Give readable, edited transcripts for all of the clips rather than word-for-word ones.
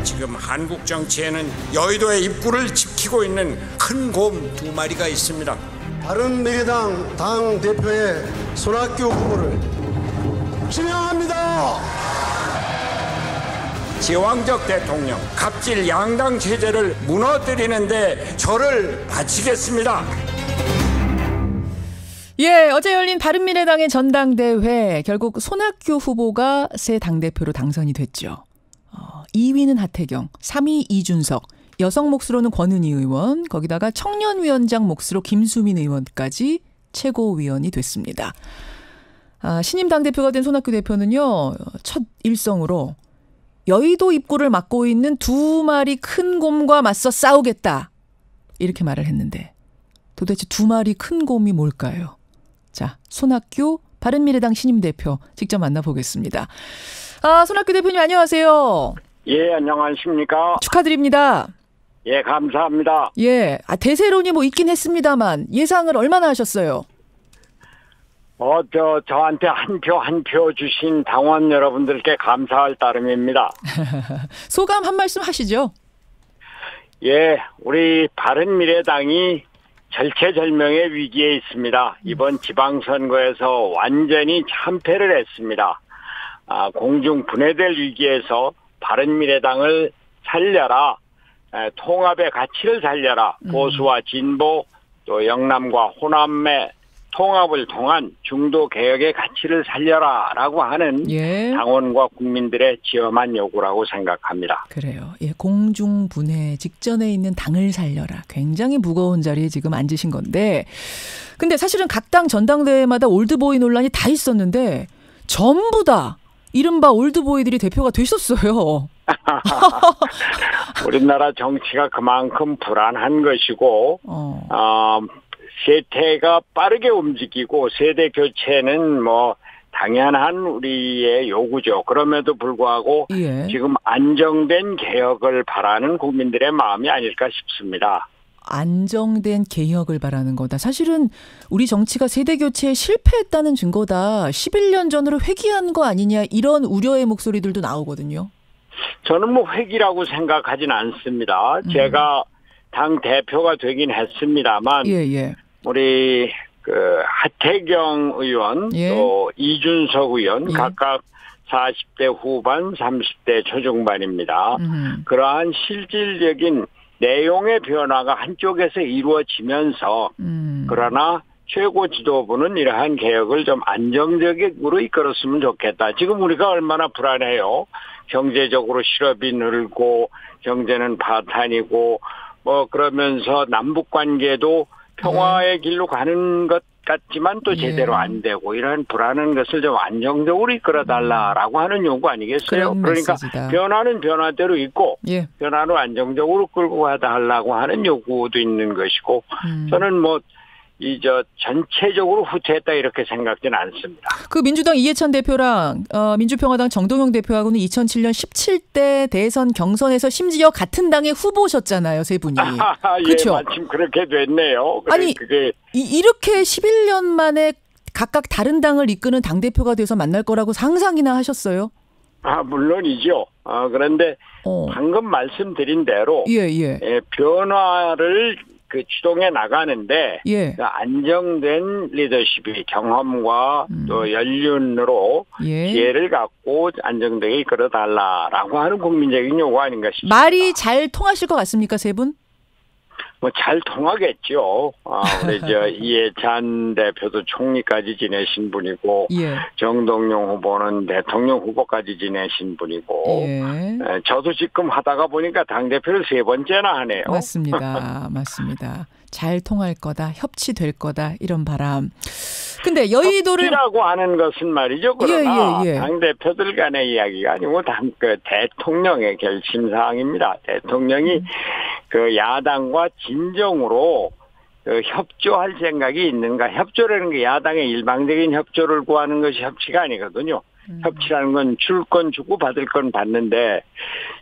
지금 한국 정치에는 여의도의 입구를 지키고 있는 큰 곰 두 마리가 있습니다. 바른미래당 당대표의 손학규 후보를 지명합니다. 제왕적 대통령, 갑질 양당 체제를 무너뜨리는데 저를 바치겠습니다. 예, 어제 열린 바른미래당의 전당대회 결국 손학규 후보가 새 당대표로 당선이 됐죠. 2위는 하태경, 3위 이준석, 여성 몫으로는 권은희 의원, 거기다가 청년위원장 몫으로 김수민 의원까지 최고위원이 됐습니다. 신임 당대표가 된 손학규 대표는요, 첫 일성으로 여의도 입구를 막고 있는 두 마리 큰 곰과 맞서 싸우겠다. 이렇게 말을 했는데 도대체 두 마리 큰 곰이 뭘까요? 자, 손학규 바른미래당 신임 대표 직접 만나보겠습니다. 손학규 대표님 안녕하세요. 예, 안녕하십니까. 축하드립니다. 예, 감사합니다. 예, 대세론이 뭐 있긴 했습니다만 예상을 얼마나 하셨어요? 저한테 한 표 주신 당원 여러분들께 감사할 따름입니다. 소감 한 말씀 하시죠. 예, 우리 바른미래당이 절체절명의 위기에 있습니다. 이번 지방선거에서 완전히 참패를 했습니다. 공중 분해될 위기에서 바른미래당을 살려라. 통합의 가치를 살려라. 보수와 진보 또 영남과 호남의 통합을 통한 중도 개혁의 가치를 살려라라고 하는 예. 당원과 국민들의 지엄한 요구라고 생각합니다. 그래요. 예, 공중 분해 직전에 있는 당을 살려라. 굉장히 무거운 자리에 지금 앉으신 건데, 근데 사실은 각 당 전당대회마다 올드보이 논란이 다 있었는데 전부 다 이른바 올드보이들이 대표가 되셨어요. 우리나라 정치가 그만큼 불안한 것이고 세태가 빠르게 움직이고 세대 교체는 뭐 당연한 우리의 요구죠. 그럼에도 불구하고 예. 지금 안정된 개혁을 바라는 국민들의 마음이 아닐까 싶습니다. 안정된 개혁을 바라는 거다. 사실은 우리 정치가 세대 교체에 실패했다는 증거다. 11년 전으로 회귀한 거 아니냐 이런 우려의 목소리들도 나오거든요. 저는 뭐 회귀라고 생각하진 않습니다. 제가 당 대표가 되긴 했습니다만 예. 우리 하태경 의원 예. 또 이준석 의원 예. 각각 40대 후반 30대 초중반입니다. 그러한 실질적인 내용의 변화가 한쪽에서 이루어지면서 그러나 최고 지도부는 이러한 개혁을 좀 안정적으로 이끌었으면 좋겠다. 지금 우리가 얼마나 불안해요. 경제적으로 실업이 늘고 경제는 파탄이고 뭐 그러면서 남북 관계도 평화의 길로 가는 것 같지만 또 제대로 안 되고 이런 불안한 것을 좀 안정적으로 이끌어달라라고 하는 요구 아니겠어요? 그러니까 메시지다. 변화는 변화대로 있고 예. 변화로 안정적으로 끌고 가달라고 하는 요구도 있는 것이고 저는 뭐 전체적으로 후퇴했다 이렇게 생각지는 않습니다. 그 민주당 이해찬 대표랑 민주평화당 정동영 대표하고는 2007년 17대 대선 경선에서 심지어 같은 당의 후보셨잖아요, 세 분이. 그렇죠? 예, 마침 그렇게 됐네요. 아니, 그게 이렇게 11년 만에 각각 다른 당을 이끄는 당대표가 돼서 만날 거라고 상상이나 하셨어요? 물론이죠. 그런데 방금 말씀드린 대로 예. 변화를 주동해 나가는데 예. 안정된 리더십이 경험과 또 연륜으로 예. 기회를 갖고 안정되게 이끌어달라라고 하는 국민적인 요구 아닌가 싶습니다. 말이 잘 통하실 것 같습니까, 세 분? 뭐 잘 통하겠죠. 우리 이해찬 대표도 총리까지 지내신 분이고 예. 정동영 후보는 대통령 후보까지 지내신 분이고 예. 저도 지금 하다가 보니까 당대표를 3번째나 하네요. 맞습니다. 잘 통할 거다, 협치될 거다 이런 바람. 근데 여의도를 협치라고 하는 것은 말이죠. 그러나 예. 당대표들 간의 이야기가 아니고 대통령의 결심사항입니다. 대통령이 야당과 진정으로 협조할 생각이 있는가. 협조라는 게 야당의 일방적인 협조를 구하는 것이 협치가 아니거든요. 협치라는 건 줄 건 주고 받을 건 받는데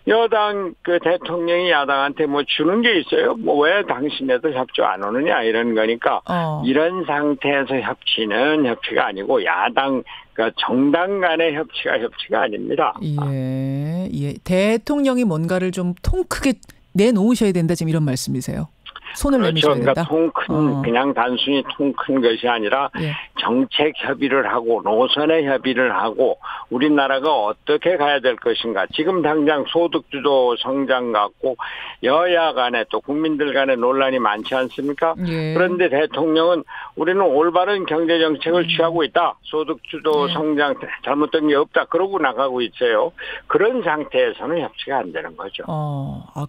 여당 그 대통령이 야당한테 뭐 주는 게 있어요? 뭐 왜 당신네도 협조 안 오느냐 이런 거니까 이런 상태에서 협치는 협치가 아니고 야당 그러니까 정당 간의 협치가 아닙니다. 예, 예. 대통령이 뭔가를 좀 통 크게 내놓으셔야 된다 지금 이런 말씀이세요? 손을 내미셔야 된다. 그러니까 그냥 단순히 통 큰 것이 아니라 정책 협의를 하고 노선의 협의를 하고 우리나라가 어떻게 가야 될 것인가. 지금 당장 소득주도 성장 갖고 여야 간에 또 국민들 간에 논란이 많지 않습니까? 그런데 대통령은 우리는 올바른 경제 정책을 취하고 있다. 소득주도 성장 잘못된 게 없다. 그러고 나가고 있어요. 그런 상태에서는 협치가 안 되는 거죠.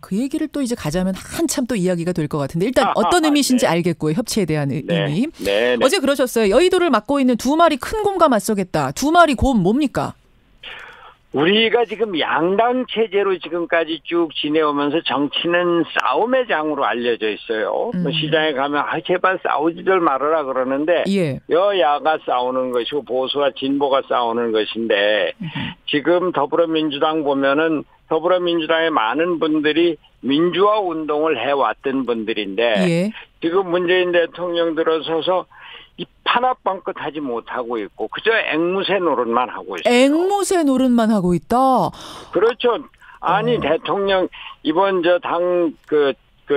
그 얘기를 또 이제 가자면 한참 또 이야기가 될 것 같은데 일단 어떤 의미신지 알겠고요. 협치에 대한 의미. 어제 그러셨어요. 여의도를 맡고 있는 두 마리 큰 곰과 맞서겠다. 두 마리 곰 뭡니까? 우리가 지금 양당 체제로 지금까지 쭉 지내오면서 정치는 싸움의 장으로 알려져 있어요. 뭐 시장에 가면 제발 싸우지들 말아라 그러는데 여야가 싸우는 것이고 보수와 진보가 싸우는 것인데 지금 더불어민주당 보면은 더불어민주당의 많은 분들이 민주화 운동을 해왔던 분들인데 지금 문재인 대통령 들어서서 이 판합방긋 하지 못하고 있고 그저 앵무새 노릇만 하고 있어요. 앵무새 노릇만 하고 있다? 그렇죠. 아니 대통령 이번 그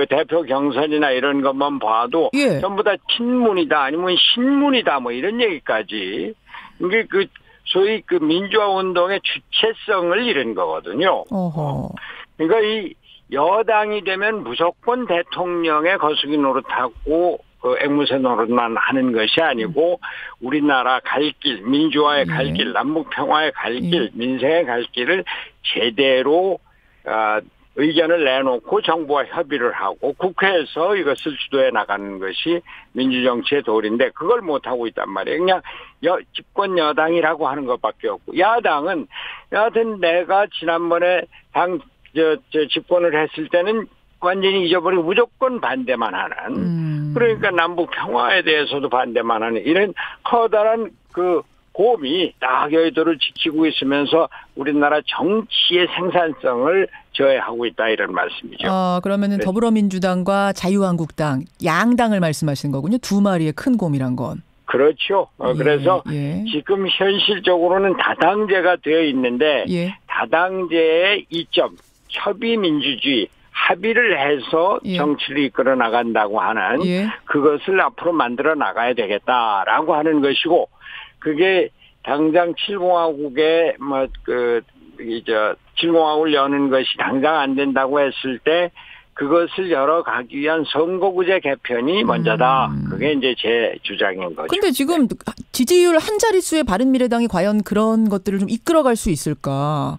대표 경선이나 이런 것만 봐도 전부 다 친문이다 아니면 신문이다 뭐 이런 얘기까지 이게 소위 민주화 운동의 주체성을 잃은 거거든요. 그러니까 이 여당이 되면 무조건 대통령의 거수기 노릇하고 앵무새 노릇만 하는 것이 아니고 우리나라 갈 길, 민주화의 갈 길, 남북 평화의 갈 길, 민생의 갈 길을 제대로 의견을 내놓고 정부와 협의를 하고 국회에서 이것을 주도해 나가는 것이 민주정치의 도리인데 그걸 못하고 있단 말이에요. 그냥 집권 여당이라고 하는 것밖에 없고 야당은 여하튼 내가 지난번에 집권을 했을 때는 완전히 잊어버리고 무조건 반대만 하는 그러니까 남북 평화에 대해서도 반대만 하는 이런 커다란 곰이 딱 여의도를 지키고 있으면서 우리나라 정치의 생산성을 저해하고 있다 이런 말씀이죠. 그러면은 더불어민주당과 자유한국당 양당을 말씀하시는 거군요. 두 마리의 큰 곰이란 건. 그렇죠. 그래서 지금 현실적으로는 다당제가 되어 있는데 다당제의 이점 협의민주주의 합의를 해서 정치를 이끌어 나간다고 하는 그것을 앞으로 만들어 나가야 되겠다라고 하는 것이고 그게 당장 7공화국에 7공화국을 여는 것이 당장 안 된다고 했을 때 그것을 열어가기 위한 선거구제 개편이 먼저다. 그게 이제 제 주장인 거죠. 근데 지금 지지율 한 자릿수의 바른미래당이 과연 그런 것들을 좀 이끌어갈 수 있을까?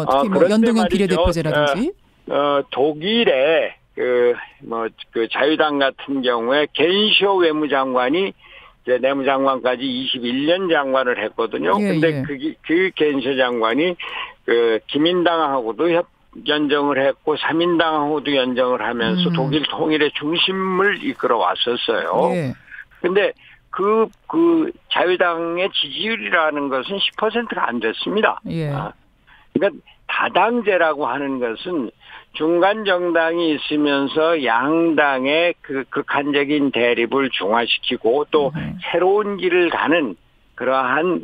특히 뭐 연동형 비례대표제라든지. 독일의 자유당 같은 경우에 겐쇼 외무장관이 이제 내무장관까지 21년 장관을 했거든요. 근데 그 겐쇼 장관이 기민당하고도 연정을 했고 3인당하고도 연정을 하면서 독일 통일의 중심을 이끌어 왔었어요. 근데 그 자유당의 지지율이라는 것은 10%가 안 됐습니다. 그러니까 다당제라고 하는 것은 중간 정당이 있으면서 양당의 극한적인 대립을 중화시키고 또 새로운 길을 가는 그러한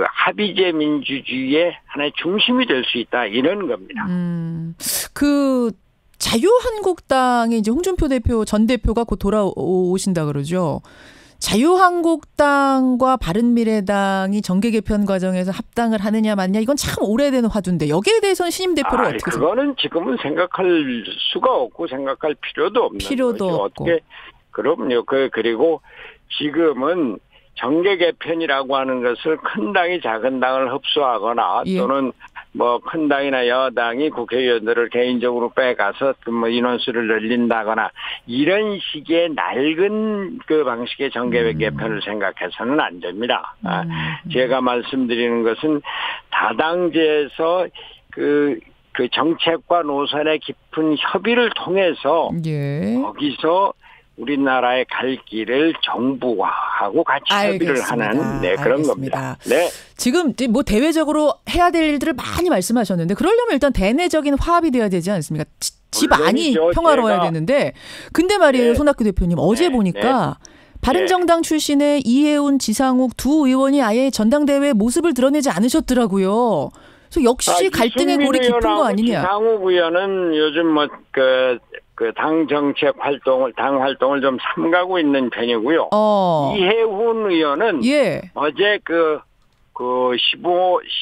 합의제 민주주의의 하나의 중심이 될 수 있다 이런 겁니다. 자유한국당의 이제 홍준표 전 대표가 곧 돌아오신다 그러죠. 자유한국당과 바른미래당이 정계 개편 과정에서 합당을 하느냐 마느냐 이건 참 오래된 화두인데 여기에 대해서는 신임 대표를 어떻게 생각하세요? 그거는 지금은 생각할 수가 없고 생각할 필요도 없는 거죠. 어떻게 그럼요. 그리고 지금은 정계 개편이라고 하는 것을 큰 당이 작은 당을 흡수하거나 또는 뭐 큰 당이나 여당이 국회의원들을 개인적으로 빼가서 뭐 인원수를 늘린다거나 이런 식의 낡은 방식의 정계 개편을 생각해서는 안 됩니다. 제가 말씀드리는 것은 다당제에서 그 정책과 노선의 깊은 협의를 통해서 거기서 우리나라의 갈 길을 정부하고 같이 협의를 하는 그런 겁니다. 네. 지금 뭐 대외적으로 해야 될 일들을 많이 말씀하셨는데 그러려면 일단 대내적인 화합이 돼야 되지 않습니까? 집 안이 평화로워야 되는데 근데 말이에요. 네. 손학규 대표님 어제 보니까 바른정당 출신의 이해운, 지상욱 두 의원이 아예 전당대회 모습을 드러내지 않으셨더라고요. 그래서 역시 갈등의 골이 깊은 거 아니냐. 지상욱 의원은 요즘 뭐 당 정책 당 활동을 좀 삼가고 있는 편이고요. 이해훈 의원은 어제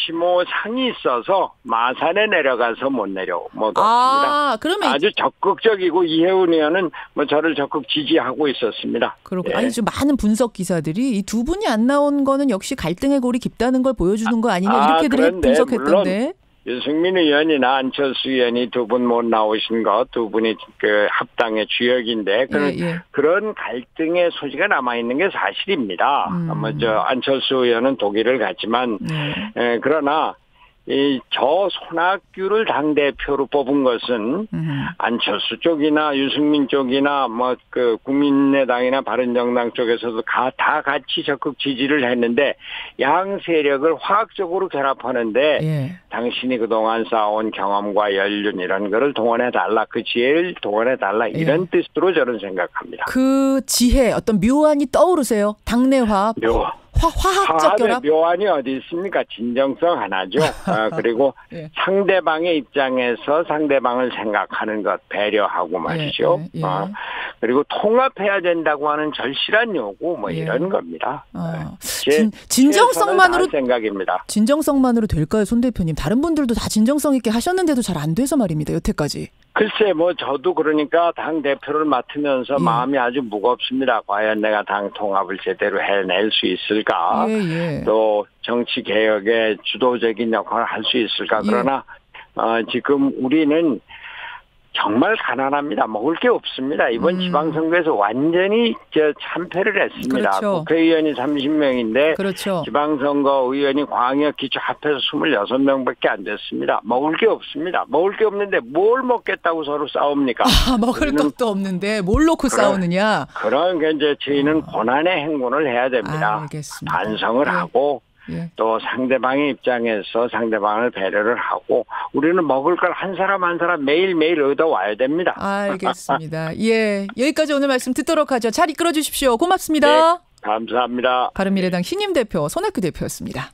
심호상이 있어서 마산에 내려가서 못 먹었습니다. 그러면 아주 적극적이고 이해훈 의원은 뭐 저를 적극 지지하고 있었습니다. 그렇군요. 아니 좀 많은 분석 기사들이 이 두 분이 안 나온 거는 역시 갈등의 골이 깊다는 걸 보여주는 거 아니냐 이렇게들 분석했던데. 유승민 의원이나 안철수 의원이 두 분 못 나오신 거 두 분이 합당의 주역인데 그런 갈등의 소지가 남아 있는 게 사실입니다. 안철수 의원은 독일을 갔지만 그러나 저 손학규를 당대표로 뽑은 것은 안철수 쪽이나 유승민 쪽이나 국민의당이나 바른정당 쪽에서도 다 같이 적극 지지를 했는데 양 세력을 화학적으로 결합하는데 당신이 그동안 쌓아온 경험과 연륜 이런 거를 동원해달라. 그 지혜를 동원해달라. 이런 뜻으로 저는 생각합니다. 그 지혜 어떤 묘안이 떠오르세요? 당내 화합? 화학적 결합? 묘안이 어디 있습니까? 진정성 하나죠. 그리고 상대방의 입장에서 상대방을 생각하는 것 배려하고 말이죠. 그리고 통합해야 된다고 하는 절실한 요구 이런 겁니다. 진정성만으로 생각입니다. 진정성만으로 될까요, 손 대표님? 다른 분들도 다 진정성 있게 하셨는데도 잘 안 돼서 말입니다. 여태까지. 글쎄 저도 그러니까 당 대표를 맡으면서 마음이 아주 무겁습니다. 과연 내가 당 통합을 제대로 해낼 수 있을까? 또 정치 개혁의 주도적인 역할을 할 수 있을까? 그러나 지금 우리는 정말 가난합니다. 먹을 게 없습니다. 이번 지방선거에서 완전히 참패를 했습니다. 국회의원이 30명인데 지방선거 의원이 광역기초 합해서 26명밖에 안 됐습니다. 먹을 게 없습니다. 먹을 게 없는데 뭘 먹겠다고 서로 싸웁니까? 먹을 것도 없는데 뭘 놓고 싸우느냐. 그런 게 이제 저희는 고난의 행군을 해야 됩니다. 반성을 하고 또 상대방의 입장에서 상대방을 배려를 하고 우리는 먹을 걸 한 사람 한 사람 매일매일 얻어와야 됩니다. 알겠습니다. 여기까지 오늘 말씀 듣도록 하죠. 잘 이끌어 주십시오. 고맙습니다. 감사합니다. 바른미래당 신임 대표 손학규 대표였습니다.